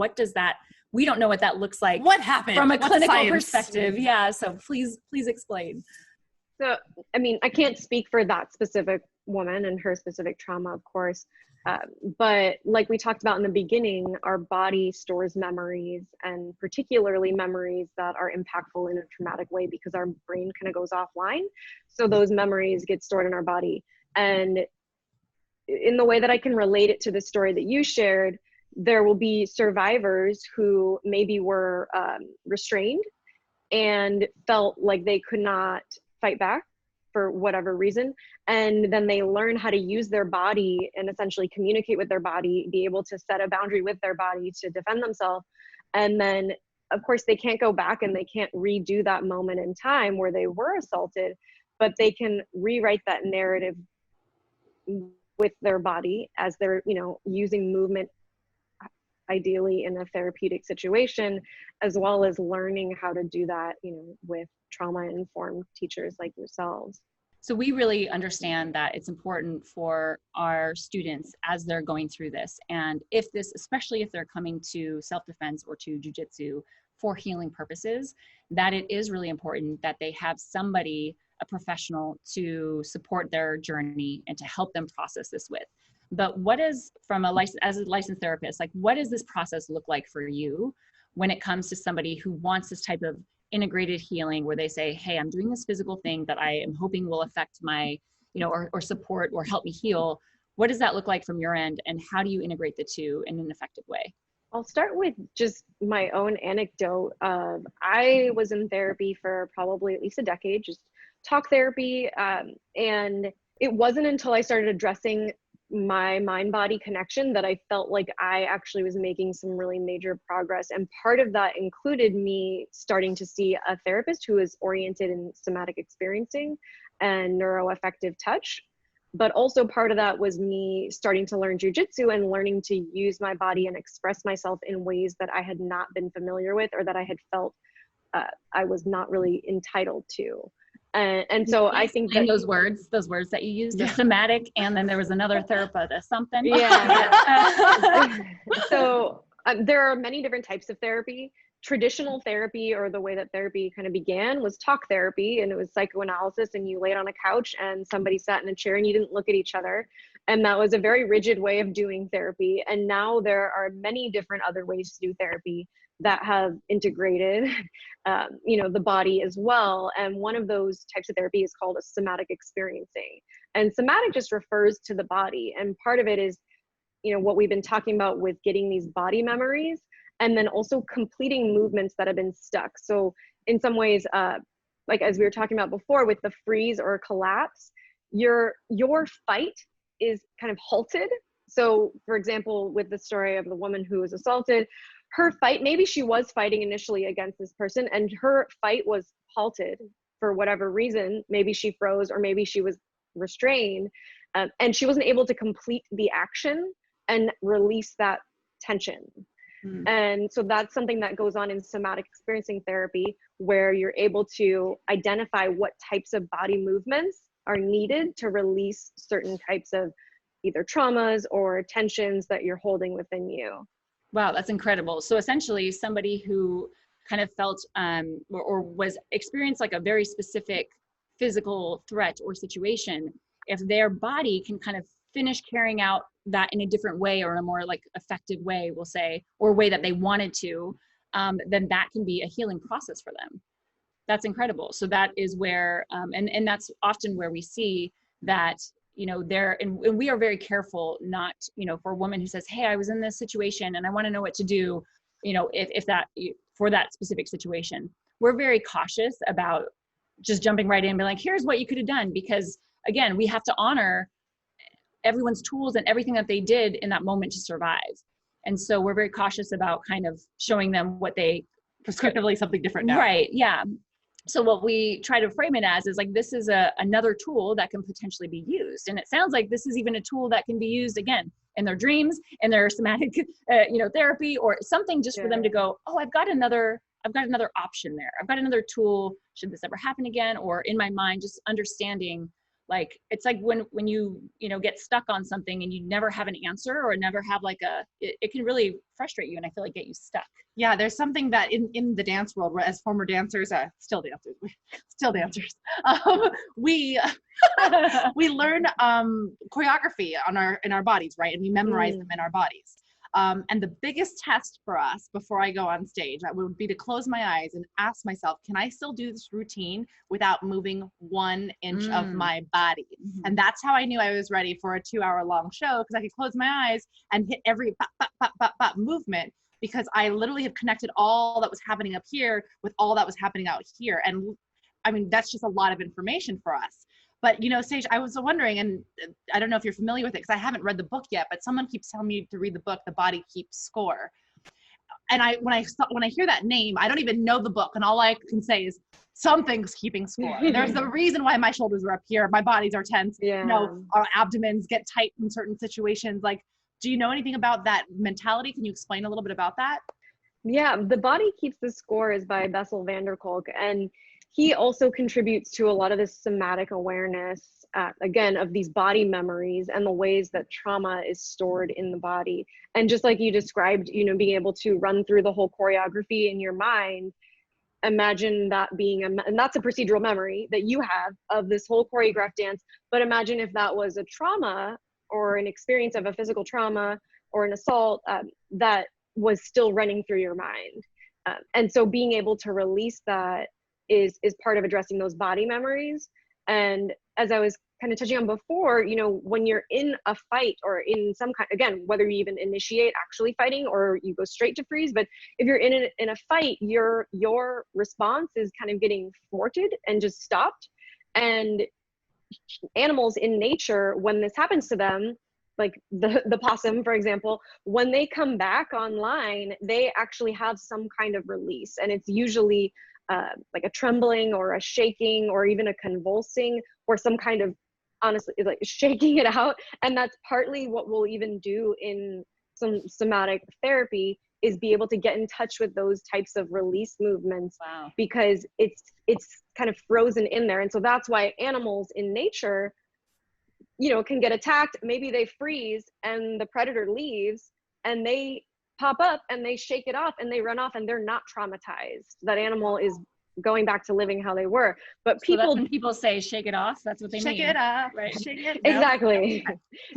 we don't know what that looks like. What happened from a clinical perspective? Yeah. So please explain. So, I mean, I can't speak for that specific woman and her specific trauma, of course, But like we talked about in the beginning, our body stores memories, and particularly memories that are impactful in a traumatic way, because our brain kind of goes offline. So those memories get stored in our body. And in the way that I can relate it to the story that you shared, there will be survivors who maybe were restrained and felt like they could not fight back for whatever reason. And then they learn how to use their body and essentially communicate with their body, be able to set a boundary with their body to defend themselves. And then, of course, they can't go back and they can't redo that moment in time where they were assaulted, but they can rewrite that narrative with their body as they're, you know, using movement, ideally in a therapeutic situation, as well as learning how to do that, you know, with trauma-informed teachers like yourselves. So we really understand that it's important for our students as they're going through this. And if this, especially if they're coming to self-defense or to jiu-jitsu for healing purposes, that it is really important that they have somebody, a professional, to support their journey and to help them process this with. But what is, from a license, as a licensed therapist, like what does this process look like for you when it comes to somebody who wants this type of integrated healing, where they say, hey, I'm doing this physical thing that I am hoping will affect my, you know, or support or help me heal. What does that look like from your end, and how do you integrate the two in an effective way? I'll start with just my own anecdote of, I was in therapy for probably at least a decade, just talk therapy. And it wasn't until I started addressing my mind-body connection that I felt like I actually was making some really major progress. And part of that included me starting to see a therapist who is oriented in somatic experiencing and neuroaffective touch. But also part of that was me starting to learn jiu-jitsu and learning to use my body and express myself in ways that I had not been familiar with, or that I had felt I was not really entitled to. And so I think that those words that you used, the somatic, and then there was another therapist, something. Yeah. So there are many different types of therapy. Traditional therapy, or the way that therapy kind of began, was talk therapy, and it was psychoanalysis, and you laid on a couch and somebody sat in a chair and you didn't look at each other. And that was a very rigid way of doing therapy. And now there are many different other ways to do therapy that have integrated, you know, the body as well. And one of those types of therapy is called a somatic experiencing. And somatic just refers to the body. And part of it is, you know, what we've been talking about with getting these body memories, and then also completing movements that have been stuck. So in some ways, like as we were talking about before with the freeze or collapse, your fight is kind of halted. So for example, with the story of the woman who was assaulted, her fight, maybe she was fighting initially against this person and her fight was halted for whatever reason. Maybe she froze, or maybe she was restrained, and she wasn't able to complete the action and release that tension. And so that's something that goes on in somatic experiencing therapy, where you're able to identify what types of body movements are needed to release certain types of either traumas or tensions that you're holding within you. Wow, that's incredible. So essentially somebody who kind of felt or was experienced like a very specific physical threat or situation, if their body can kind of finish carrying out that in a different way, or in a more like effective way, we'll say, or way that they wanted to, then that can be a healing process for them. That's incredible. So that is where, and that's often where we see that, you know, and we are very careful not, you know, for a woman who says, hey, I was in this situation and I want to know what to do, you know, if that, for that specific situation, we're very cautious about just jumping right in and be like, here's what you could have done. Because again, we have to honor everyone's tools and everything that they did in that moment to survive. And so we're very cautious about kind of showing them what they prescriptively something different now. Right. Yeah. So what we try to frame it as is like, this is another tool that can potentially be used. And it sounds like this is even a tool that can be used again in their dreams, in their somatic, you know, therapy, or something just for them to go, oh, I've got another option there. I've got another tool. Should this ever happen again? Or in my mind, just understanding Like, it's like when you get stuck on something and you never have an answer or never have like it can really frustrate you, and I feel like get you stuck. Yeah, there's something that in the dance world, where as former dancers, still dancers, we we learn choreography in our bodies, right? And we memorize them in our bodies. And the biggest test for us before I go on stage, that would be to close my eyes and ask myself, can I still do this routine without moving 1 inch of my body? And that's how I knew I was ready for a 2-hour long show, because I could close my eyes and hit every pop, pop, pop, pop, pop movement, because I literally have connected all that was happening up here with all that was happening out here. And I mean, that's just a lot of information for us. But, Sage, I was wondering, and I don't know if you're familiar with it because I haven't read the book yet, but someone keeps telling me to read the book, The Body Keeps Score. And when I hear that name, I don't even know the book. And all I can say is something's keeping score. There's a reason why my shoulders are up here. My bodies are tense. Yeah. Our abdomens get tight in certain situations. Like, do you know anything about that mentality? Can you explain a little bit about that? Yeah, The Body Keeps the Score is by Bessel van der Kolk, and he also contributes to a lot of this somatic awareness, again, of these body memories and the ways that trauma is stored in the body. And just like you described, being able to run through the whole choreography in your mind, imagine that being and that's a procedural memory that you have of this whole choreographed dance. But imagine if that was a trauma or an experience of a physical trauma or an assault that was still running through your mind. And so being able to release that is part of addressing those body memories. And as I was kind of touching on before, when you're in a fight or in some kind, again, whether you even initiate actually fighting or you go straight to freeze, but if you're in a fight, your response is kind of getting thwarted and just stopped. And animals in nature, when this happens to them, like the possum, for example, when they come back online, they actually have some kind of release. And it's usually like a trembling or a shaking or even a convulsing or some kind of, honestly, like shaking it out. And that's partly what we'll even do in some somatic therapy, is be able to get in touch with those types of release movements. Wow. Because it's kind of frozen in there. And so that's why animals in nature, can get attacked. Maybe they freeze and the predator leaves and they pop up and they shake it off and they run off and they're not traumatized. That animal is going back to living how they were. But So that's when people say shake it off, that's what they mean. Shake it off, right? Shake it. Exactly.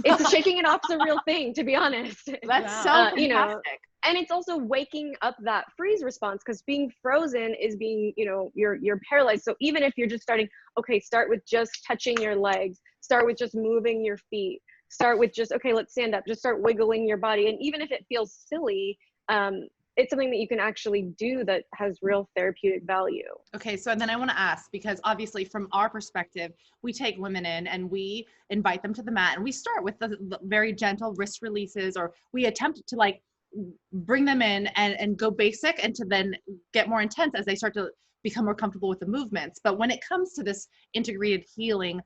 It's shaking it off's a real thing, to be honest. That's so fantastic. And it's also waking up that freeze response, because being frozen is being, you're paralyzed. So even if you're just starting, okay, start with just touching your legs, start with just moving your feet, start with just, okay, let's stand up, just start wiggling your body. And even if it feels silly, it's something that you can actually do that has real therapeutic value. Okay, so then I want to ask, because obviously from our perspective, we take women in and we invite them to the mat and we start with the very gentle wrist releases, or we attempt to like bring them in and go basic and to then get more intense as they start to become more comfortable with the movements. But when it comes to this integrated healing,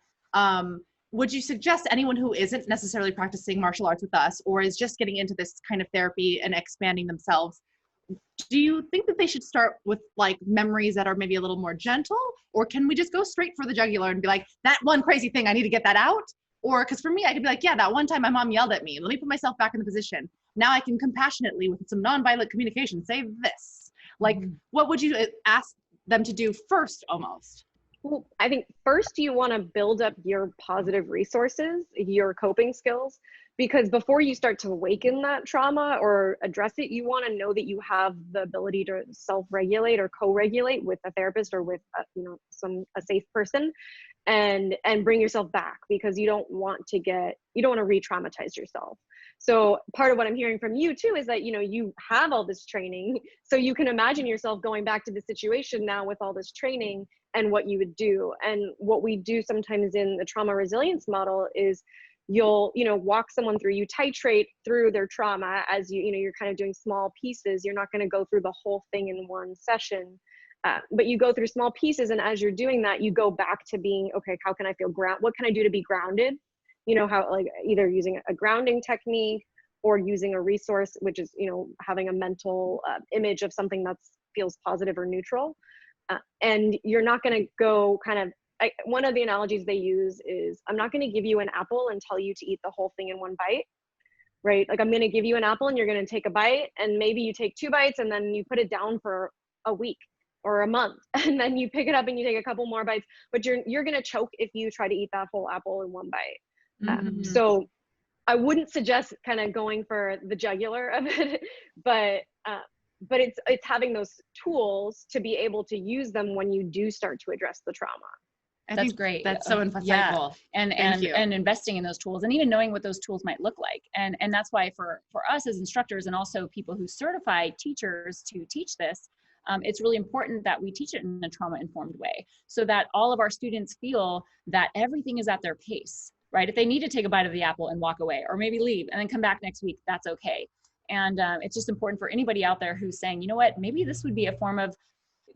would you suggest anyone who isn't necessarily practicing martial arts with us or is just getting into this kind of therapy and expanding themselves, do you think that they should start with like memories that are maybe a little more gentle, or can we just go straight for the jugular and be like, that one crazy thing, I need to get that out? Or, because for me, I could be like, yeah, that one time my mom yelled at me, let me put myself back in the position. Now I can compassionately, with some nonviolent communication, say this. Like, what would you ask them to do first, almost? Well, I think first you want to build up your positive resources, your coping skills, because before you start to awaken that trauma or address it, you want to know that you have the ability to self-regulate or co-regulate with a therapist or with a safe person, and bring yourself back, because you don't want to re-traumatize yourself. So part of what I'm hearing from you too is that you have all this training, so you can imagine yourself going back to the situation now with all this training and what you would do. And what we do sometimes in the trauma resilience model is you'll walk someone through, you titrate through their trauma as you're kind of doing small pieces. You're not going to go through the whole thing in one session, but you go through small pieces, and as you're doing that, you go back to being, okay, how can I feel what can I do to be grounded? How, like, either using a grounding technique or using a resource, which is having a mental image of something that feels positive or neutral. And you're not going to go kind of one of the analogies they use is, I'm not going to give you an apple and tell you to eat the whole thing in one bite, right? Like I'm going to give you an apple and you're going to take a bite, and maybe you take 2 bites and then you put it down for a week or a month, and then you pick it up and you take a couple more bites, but you're going to choke if you try to eat that whole apple in one bite. So I wouldn't suggest kind of going for the jugular of it, but it's having those tools to be able to use them when you do start to address the trauma. That's great. That's so insightful. Yeah. And investing in those tools, and even knowing what those tools might look like. And that's why for us as instructors, and also people who certify teachers to teach this, it's really important that we teach it in a trauma-informed way, so that all of our students feel that everything is at their pace, right? If they need to take a bite of the apple and walk away, or maybe leave and then come back next week, that's okay. And it's just important for anybody out there who's saying, you know what, maybe this would be a form of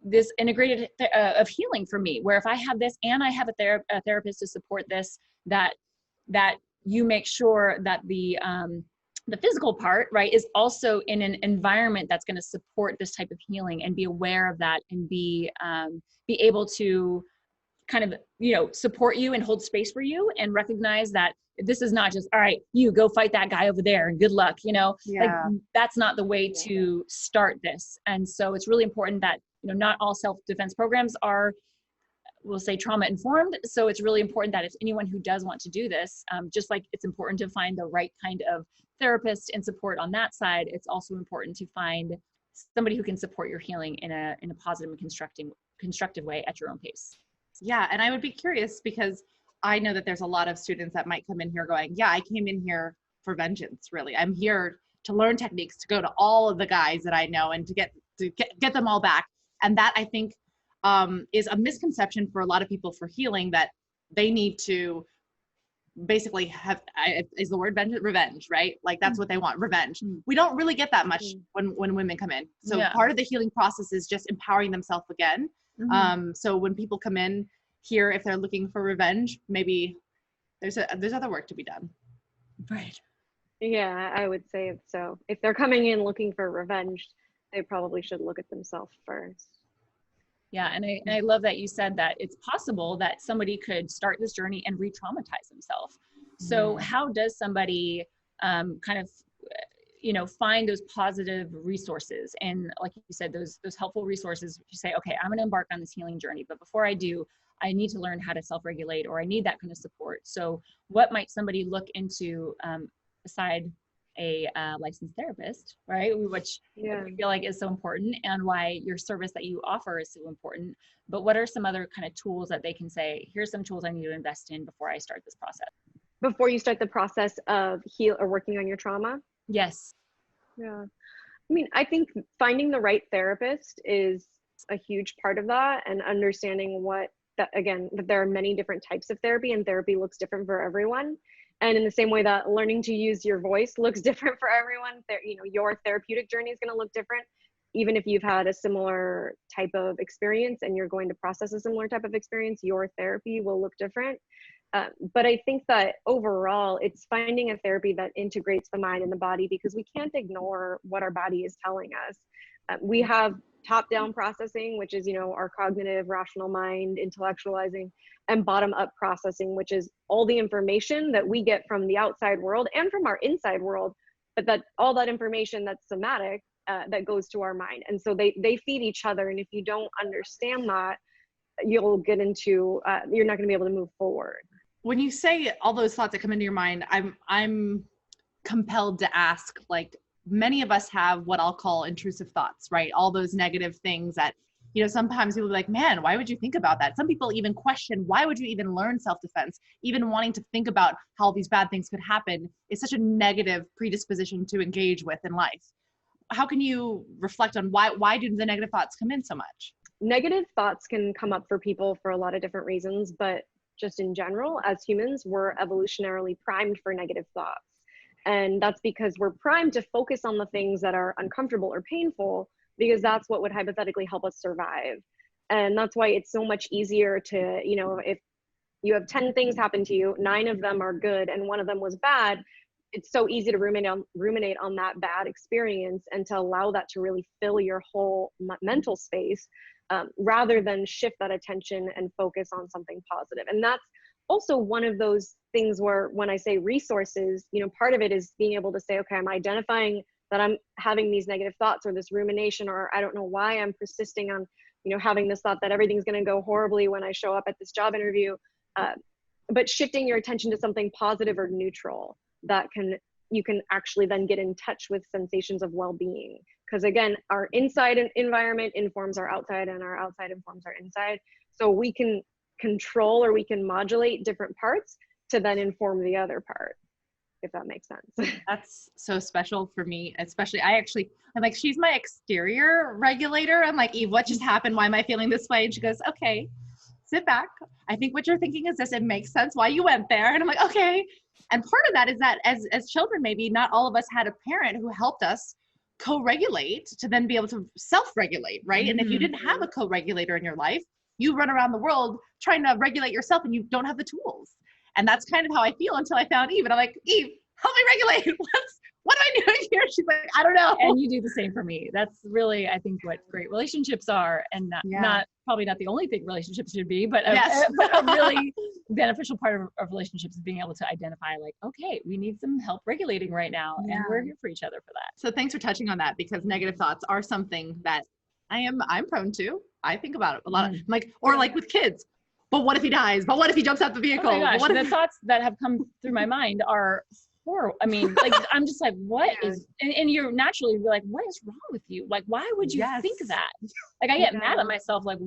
this integrated of healing for me, where if I have this and I have a therapist to support this, that you make sure that the physical part, right, is also in an environment that's going to support this type of healing, and be aware of that, and be able to kind of, you know, support you and hold space for you, and recognize that this is not just, all right, you go fight that guy over there and good luck, you know, like that's not the way to start this. And so it's really important that, you know, not all self-defense programs are, we'll say, trauma informed. So it's really important that if anyone who does want to do this, just like it's important to find the right kind of therapist and support on that side, it's also important to find somebody who can support your healing in a positive and constructive way at your own pace. Yeah. And I would be curious, because I know that there's a lot of students that might come in here going, yeah, I came in here for vengeance, really. I'm here to learn techniques, to go to all of the guys that I know and to get them all back. And that, I think, is a misconception for a lot of people for healing, that they need to basically have, is the word revenge, right? Like that's what they want, revenge. We don't really get that much when women come in. So part of the healing process is just empowering themselves again. So when people come in here, if they're looking for revenge, maybe there's other work to be done. Right. Yeah, I would say so. If they're coming in looking for revenge, they probably should look at themselves first. Yeah, and I love that you said that it's possible that somebody could start this journey and re-traumatize themselves. So how does somebody kind of, you know, find those positive resources, and like you said, those helpful resources? You say, okay, I'm going to embark on this healing journey, but before I do, I need to learn how to self-regulate, or I need that kind of support. So what might somebody look into beside a licensed therapist, right? Which I feel like is so important, and why your service that you offer is so important. But what are some other kind of tools that they can say, here's some tools I need to invest in before I start this process? Before you start the process of working on your trauma? Yes. Yeah. I mean, I think finding the right therapist is a huge part of that, and understanding that there are many different types of therapy, and therapy looks different for everyone. And in the same way that learning to use your voice looks different for everyone, you know, your therapeutic journey is going to look different, even if you've had a similar type of experience and you're going to process a similar type of experience, your therapy will look different. But I think that overall, it's finding a therapy that integrates the mind and the body, because we can't ignore what our body is telling us. We have top-down processing, which is, you know, our cognitive, rational mind, intellectualizing, and bottom-up processing, which is all the information that we get from the outside world and from our inside world, but that all that information that's somatic, that goes to our mind. And so they feed each other. And if you don't understand that, you'll get into, you're not going to be able to move forward. When you say all those thoughts that come into your mind, I'm compelled to ask, like, many of us have what I'll call intrusive thoughts, right? All those negative things that, you know, sometimes people are like, man, why would you think about that? Some people even question, why would you even learn self-defense? Even wanting to think about how these bad things could happen is such a negative predisposition to engage with in life. How can you reflect on why do the negative thoughts come in so much? Negative thoughts can come up for people for a lot of different reasons, but just in general, as humans, we're evolutionarily primed for negative thoughts. And that's because we're primed to focus on the things that are uncomfortable or painful, because that's what would hypothetically help us survive. And that's why it's so much easier to, you know, if you have 10 things happen to you, 9 of them are good and 1 of them was bad, it's so easy to ruminate on that bad experience, and to allow that to really fill your whole mental space, rather than shift that attention and focus on something positive. And that's also one of those things where when I say resources, you know, part of it is being able to say, okay, I'm identifying that I'm having these negative thoughts or this rumination, or I don't know why I'm persisting on, you know, having this thought that everything's going to go horribly when I show up at this job interview. But shifting your attention to something positive or neutral that you can actually then get in touch with sensations of well-being. Because again, our inside environment informs our outside, and our outside informs our inside. So we can control, or we can modulate different parts to then inform the other part, if that makes sense. That's so special for me, especially I'm like, she's my exterior regulator. I'm like, Eve, what just happened? Why am I feeling this way? And she goes, okay, sit back. I think what you're thinking is this. It makes sense why you went there. And I'm like, okay. And part of that is that as children, maybe not all of us had a parent who helped us co-regulate to then be able to self-regulate, right? Mm-hmm. And if you didn't have a co-regulator in your life, you run around the world trying to regulate yourself and you don't have the tools. And that's kind of how I feel until I found Eve. And I'm like, Eve, help me regulate. What am I doing here? She's like, I don't know. And you do the same for me. That's really, I think, what great relationships are, and not probably not the only thing relationships should be, but a really beneficial part of relationships is being able to identify, like, okay, we need some help regulating right now, and we're here for each other for that. So thanks for touching on that, because negative thoughts are something that I'm prone to. I think about it a lot. Like, or like with kids. But what if he dies? But what if he jumps out the vehicle? Oh my gosh, the thoughts that have come through my mind are horrible. I mean, like, I'm just like, what is, and you're naturally like, what is wrong with you? Like, why would you think that? Like, I get mad at myself. Like,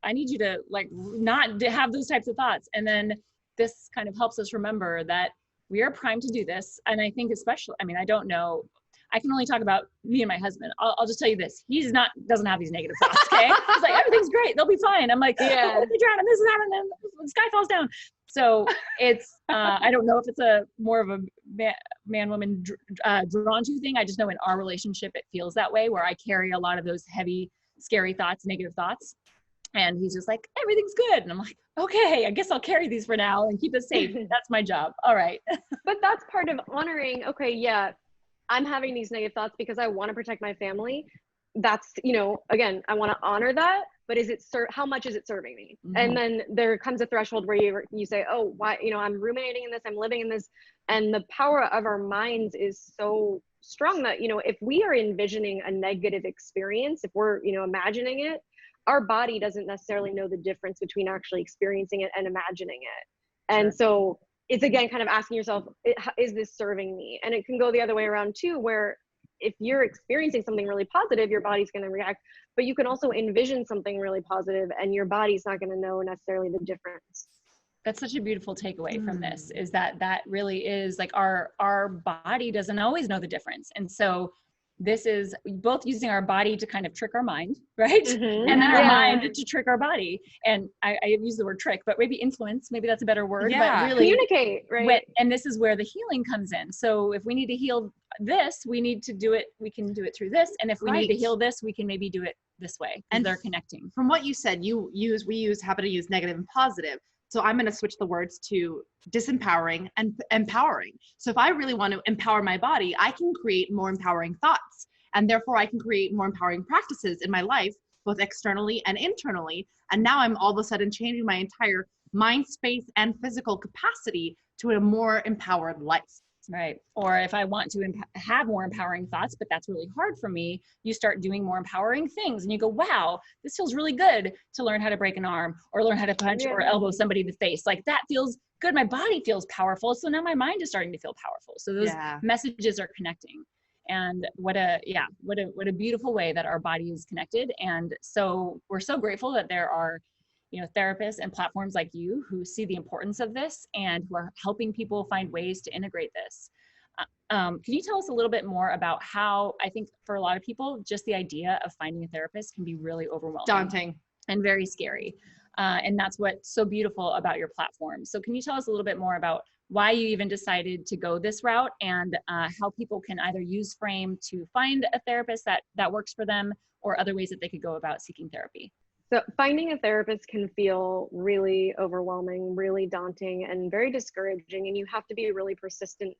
I need you to, like, not to have those types of thoughts. And then this kind of helps us remember that we are primed to do this. And I think especially, I mean, I don't know, I can only talk about me and my husband. I'll just tell you this. Doesn't have these negative thoughts, okay? He's like, everything's great. They'll be fine. I'm like, yeah, if they drown and this and that, and then the sky falls down. So it's, I don't know if it's a more of a man-woman drawn to thing. I just know in our relationship, it feels that way, where I carry a lot of those heavy, scary thoughts, negative thoughts. And he's just like, everything's good. And I'm like, okay, I guess I'll carry these for now and keep it safe. That's my job. All right. But that's part of honoring, okay, yeah, I'm having these negative thoughts because I want to protect my family. That's, you know, again, I want to honor that, but how much is it serving me? Mm-hmm. And then there comes a threshold where you say, oh, why, you know, I'm ruminating in this, I'm living in this. And the power of our minds is so strong that, you know, if we are envisioning a negative experience, if we're, you know, imagining it, our body doesn't necessarily know the difference between actually experiencing it and imagining it. And so it's, again, kind of asking yourself, is this serving me? And it can go the other way around too, where if you're experiencing something really positive, your body's going to react, but you can also envision something really positive and your body's not going to know necessarily the difference. That's such a beautiful takeaway from this, is that really is like our body doesn't always know the difference. And so this is both using our body to kind of trick our mind, right? Mm-hmm. And then our mind to trick our body. And I use the word trick, but maybe influence, maybe that's a better word, but really communicate, right? And this is where the healing comes in. So if we need to heal this, we need to do it, we can do it through this. And if we need to heal this, we can maybe do it this way. And they're connecting. From what you said, we happen to use negative and positive. So I'm going to switch the words to disempowering and empowering. So if I really want to empower my body, I can create more empowering thoughts. And therefore I can create more empowering practices in my life, both externally and internally. And now I'm all of a sudden changing my entire mind space and physical capacity to a more empowered life. Right. Or if I want to have more empowering thoughts, but that's really hard for me, you start doing more empowering things and you go, wow, this feels really good to learn how to break an arm or learn how to punch or elbow somebody in the face. Like, that feels good. My body feels powerful. So now my mind is starting to feel powerful. So those messages are connecting. And what a beautiful way that our body is connected. And so we're so grateful that there are, you know, therapists and platforms like you who see the importance of this and who are helping people find ways to integrate this. Can you tell us a little bit more about how, I think for a lot of people, just the idea of finding a therapist can be really overwhelming. Daunting. And very scary. And that's what's so beautiful about your platform. So can you tell us a little bit more about why you even decided to go this route, and how people can either use Frame to find a therapist that works for them, or other ways that they could go about seeking therapy? So finding a therapist can feel really overwhelming, really daunting, and very discouraging. And you have to be really persistent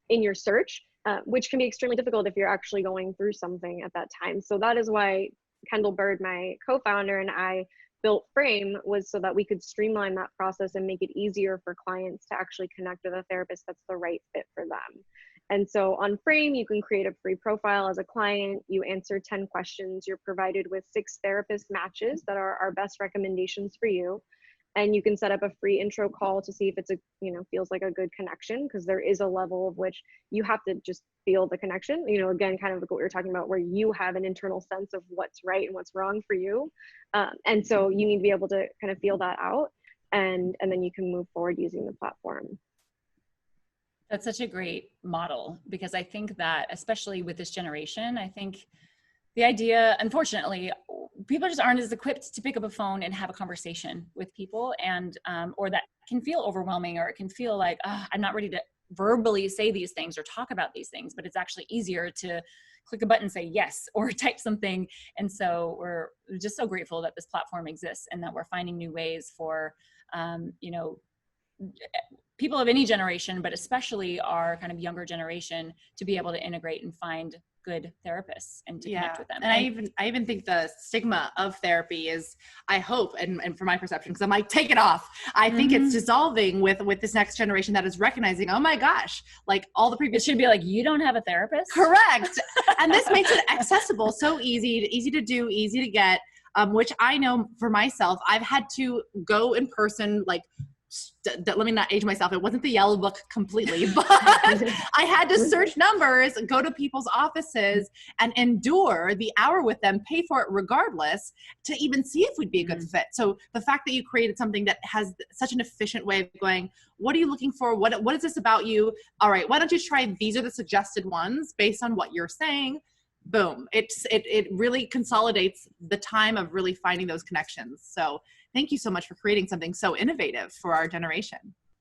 in your search, which can be extremely difficult if you're actually going through something at that time. So that is why Kendall Bird, my co-founder, and I built Frame was so that we could streamline that process and make it easier for clients to actually connect with a therapist that's the right fit for them. And so on Frame, you can create a free profile as a client. You answer 10 questions. You're provided with 6 therapist matches that are our best recommendations for you. And you can set up a free intro call to see if it's feels like a good connection, because there is a level of which you have to just feel the connection, again, kind of like what we were talking about, where you have an internal sense of what's right and what's wrong for you. And so you need to be able to kind of feel that out, and then you can move forward using the platform. That's such a great model, because I think that, especially with this generation, I think the idea, unfortunately, people just aren't as equipped to pick up a phone and have a conversation with people, and or that can feel overwhelming, or it can feel like, I'm not ready to verbally say these things or talk about these things, but it's actually easier to click a button, say yes, or type something. And so we're just so grateful that this platform exists, and that we're finding new ways for, people of any generation, but especially our kind of younger generation, to be able to integrate and find good therapists and to connect with them. And I even think the stigma of therapy is, I hope, and from my perception, because I'm like, take it off. I think it's dissolving with this next generation that is recognizing, oh my gosh, like all the previous. It should be like, you don't have a therapist? Correct. And this makes it accessible, so easy to do, easy to get, which I know for myself, I've had to go in person, like, let me not age myself. It wasn't the yellow book completely, but I had to search numbers, go to people's offices, and endure the hour with them, pay for it regardless, to even see if we'd be a good fit. So the fact that you created something that has such an efficient way of going, what are you looking for? What is this about you? All right, why don't you try, these are the suggested ones based on what you're saying. Boom. It really consolidates the time of really finding those connections. So thank you so much for creating something so innovative for our generation.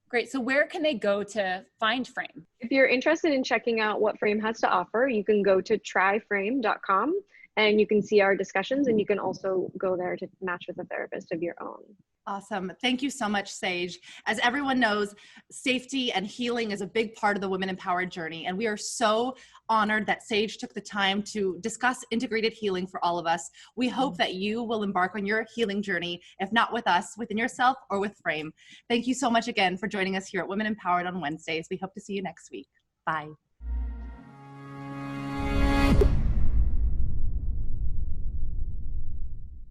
Great. So where can they go to find Frame? If you're interested in checking out what Frame has to offer, you can go to tryframe.com, and you can see our discussions, and you can also go there to match with a therapist of your own. Awesome. Thank you so much, Sage. As everyone knows, safety and healing is a big part of the Women Empowered journey. And we are so honored that Sage took the time to discuss integrated healing for all of us. We hope that you will embark on your healing journey, if not with us, within yourself or with Frame. Thank you so much again for joining us here at Women Empowered on Wednesdays. We hope to see you next week. Bye.